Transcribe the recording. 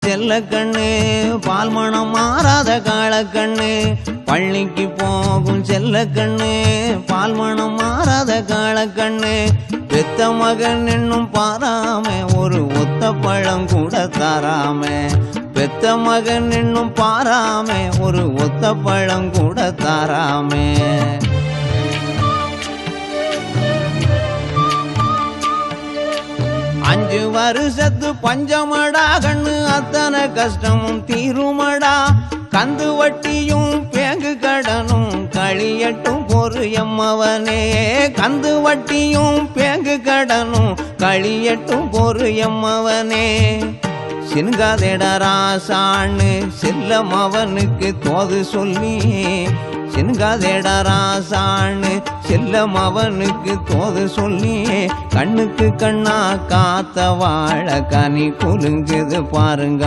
செல்ல கண்ணு பால் மனம் மாறாத காளக்கண்ணு பள்ளிக்கு போகும் செல்ல கண்ணு பால் மனம் மாறாத காளக்கண்ணு பெத்த மகன் என்னும் பாராம ஒரு ஒத்த பழம் கூட தராம பெத்த மகன் என்னும் பாராம ஒரு ஒத்த பழம் கூட தராம 5 வருஷத்து பஞ்சமடா கண்ணு அத்தனை கஷ்டமும் தீருமடா கந்து வட்டியும் பேங்கு கடனும் களியட்டும் பொறு எம்மவனே கந்து வட்டியும் பேங்கு கடனும் களியட்டும் பொறு எம்மவனே சின்காதேடராசான்னு செல்லம் அவனுக்கு தோது சொல்லி சின்காதேடராசான்னு செல்லம் அவனுக்கு தோது சொல்லி கண்ணுக்கு கண்ணா காத்த வாழ கனி குலுங்குது பாருங்க